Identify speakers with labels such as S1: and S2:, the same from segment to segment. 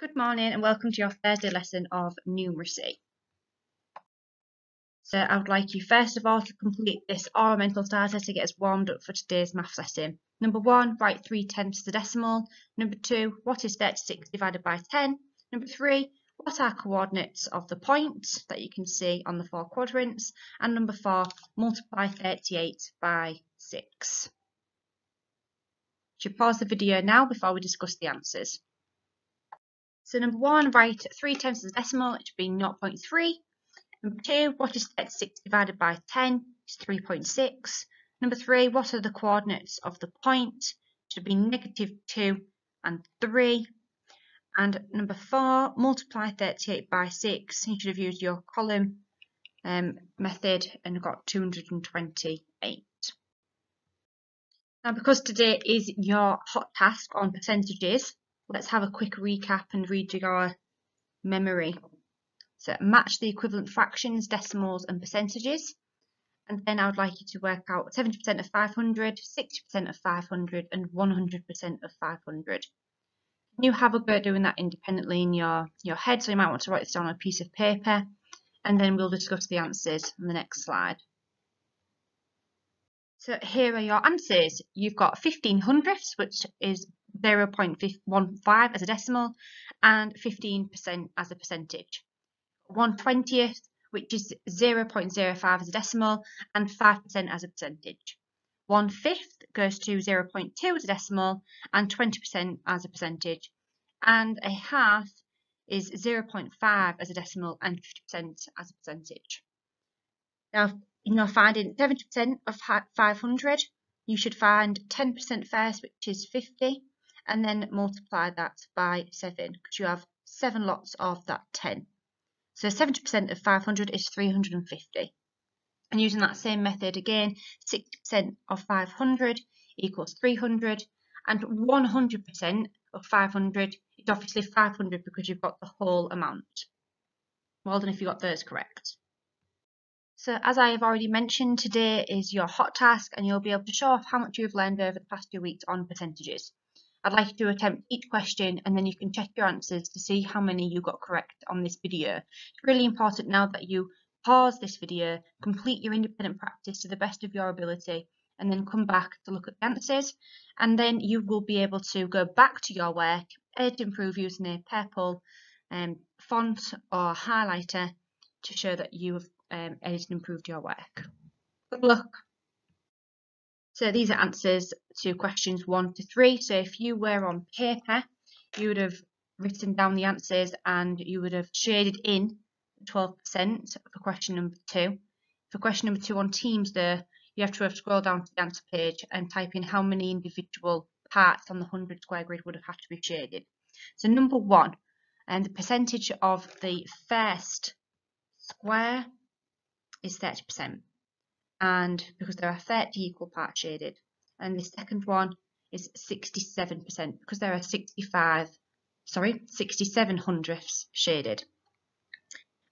S1: Good morning and welcome to your Thursday lesson of numeracy. So I would like you first of all to complete this oral mental starter to get us warmed up for today's maths lesson. Number 1, write 3/10 as a decimal. Number 2, what is 36 divided by 10? Number 3, what are coordinates of the point that you can see on the 4 quadrants? And number 4, multiply 38 by 6. You should pause the video now before we discuss the answers. So number 1, write 3/10 as a decimal, it should be 0.3. Number 2, what is 36 divided by 10? It's 3.6. Number 3, what are the coordinates of the point? It should be -2 and 3. And number 4, multiply 38 by 6. You should have used your column method and got 228. Now, because today is your hot task on percentages, let's have a quick recap and read your memory. So match the equivalent fractions, decimals and percentages. And then I would like you to work out 70% of 500, 60% of 500 and 100% of 500. You have a go at doing that independently in your head, so you might want to write this down on a piece of paper and then we'll discuss the answers on the next slide. So here are your answers. You've got 15 hundredths, which is 0.15 as a decimal, and 15% as a percentage. 1/20th, which is 0.05 as a decimal, and 5% as a percentage. 1/5 goes to 0.2 as a decimal, and 20% as a percentage. And a half is 0.5 as a decimal, and 50% as a percentage. Now, you're finding 70% of 500, you should find 10% first, which is 50, and then multiply that by 7, because you have 7 lots of that 10. So 70% of 500 is 350. And using that same method again, 60% of 500 equals 300, and 100% of 500 is obviously 500 because you've got the whole amount. Well done if you got those correct. So as I have already mentioned, today is your hot task and you'll be able to show off how much you've learned over the past 2 weeks on percentages. I'd like you to attempt each question and then you can check your answers to see how many you got correct on this video. It's really important now that you pause this video, complete your independent practice to the best of your ability, and then come back to look at the answers. And then you will be able to go back to your work, edit and improve using a purple font or highlighter to show that you have edited and improved your work. Good luck. So these are answers to questions 1 to 3. So if you were on paper, you would have written down the answers and you would have shaded in 12% for question number 2. For question number 2 on Teams though, you have to scroll down to the answer page and type in how many individual parts on the 100 square grid would have had to be shaded. So number 1, and the percentage of the first square is 30%. And because there are 30 equal parts shaded. And the second one is 67% because there are 67 hundredths shaded.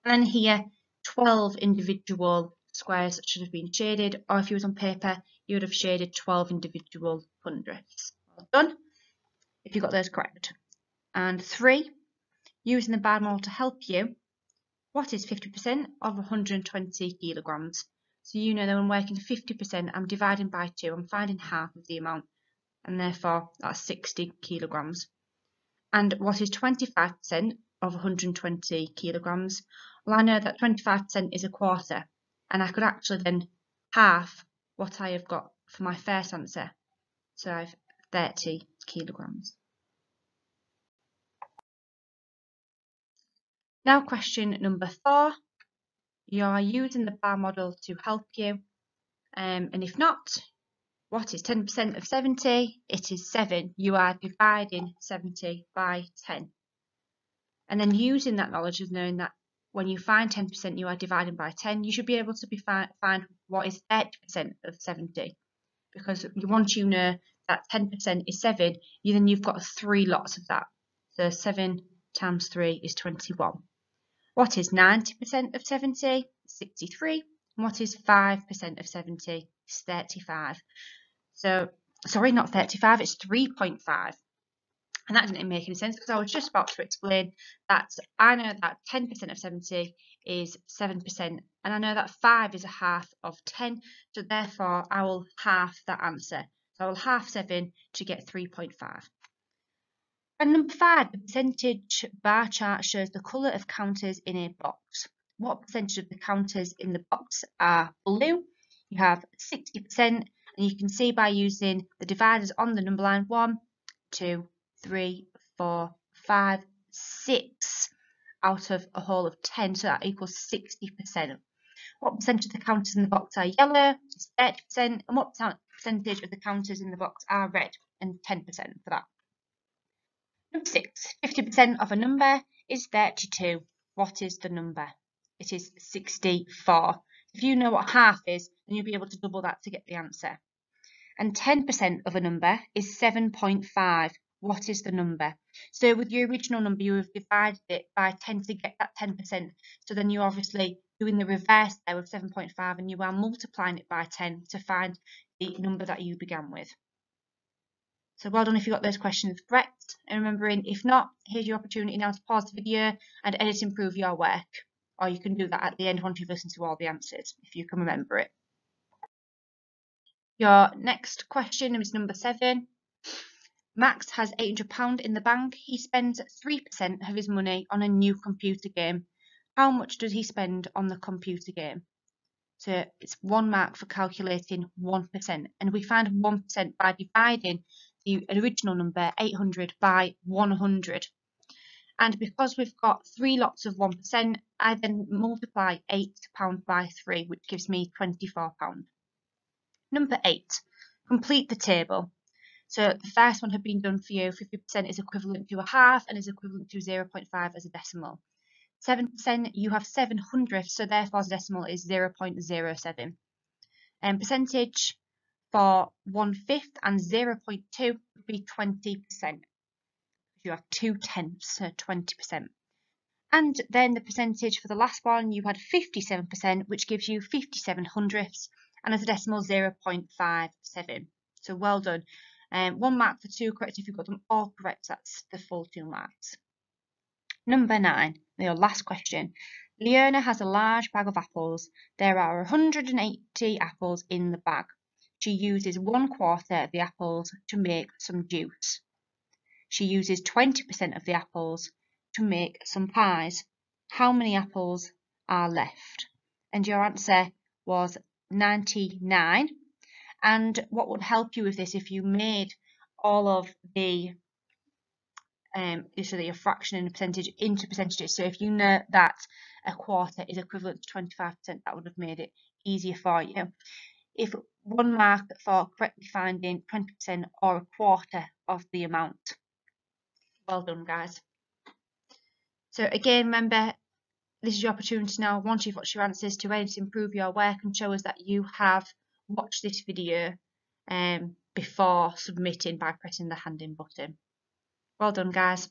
S1: And then here, 12 individual squares that should have been shaded, or if you was on paper, you would have shaded 12 individual hundredths. Well done, if you got those correct. And 3, using the bar model to help you, what is 50% of 120 kilograms? So you know that when working 50%, I'm dividing by 2, I'm finding half of the amount, and therefore that's 60 kilograms. And what is 25% of 120 kilograms? Well, I know that 25% is a quarter, and I could actually then half what I have got for my first answer. So I have 30 kilograms. Now question number 4. You are using the bar model to help you, and if not, what is 10% of 70? It is 7. You are dividing 70 by 10. And then using that knowledge of knowing that when you find 10% you are dividing by 10, you should be able to find what is 30% of 70. Because once you know that 10% is 7, then you've got 3 lots of that. So 7 times 3 is 21. What is 90% of 70? 63. And what is 5% of 70? It's 35. So, sorry, not 35, it's 3.5. And that didn't make any sense because I was just about to explain that I know that 10% of 70 is 7%, and I know that 5 is a half of 10, so therefore I will half that answer. So I will half 7 to get 3.5. And number 5, the percentage bar chart shows the colour of counters in a box. What percentage of the counters in the box are blue? You have 60%, and you can see by using the dividers on the number line 1, 2, 3, 4, 5, 6 out of a whole of 10, so that equals 60%. What percentage of the counters in the box are yellow? It's 30%. And what percentage of the counters in the box are red? And 10% for that. Number 6, 50% of a number is 32. What is the number? It is 64. If you know what half is, then you'll be able to double that to get the answer. And 10% of a number is 7.5. What is the number? So with your original number, you have divided it by 10 to get that 10%. So then you're obviously doing the reverse there with 7.5, and you are multiplying it by 10 to find the number that you began with. So well done if you got those questions correct. And remembering, if not, here's your opportunity now to pause the video and edit and improve your work. Or you can do that at the end once you've listened to all the answers, if you can remember it. Your next question is number 7. Max has £800 in the bank. He spends 3% of his money on a new computer game. How much does he spend on the computer game? So it's 1 mark for calculating 1%. And we find 1% by dividing the original number 800 by 100. And because we've got 3 lots of 1%, I then multiply £8 by 3, which gives me £24. Number 8, complete the table. So the first one had been done for you. 50% is equivalent to a half and is equivalent to 0.5 as a decimal. 7%, you have 7/100, so therefore the decimal is 0.07. Percentage for 1/5 and 0.2 would be 20%. You have 2/10, so 20%. And then the percentage for the last one, you had 57%, which gives you 57/100, and as a decimal 0.57. So well done. 1 mark for 2 correct. If you've got them all correct, that's the full 2 marks. Number 9, your last question. Leona has a large bag of apples. There are 180 apples in the bag. She uses 1/4 of the apples to make some juice. She uses 20% of the apples to make some pies. How many apples are left? And your answer was 99. And what would help you with this, if you made all of the so your fraction and a percentage into percentages. So if you know that 1/4 is equivalent to 25%, that would have made it easier for you. If 1 mark for correctly finding 20% or 1/4 of the amount. Well done, guys. So again, remember, this is your opportunity now, once you've watched your answers, to edit, improve your work and show us that you have watched this video before submitting by pressing the hand in button. Well done, guys.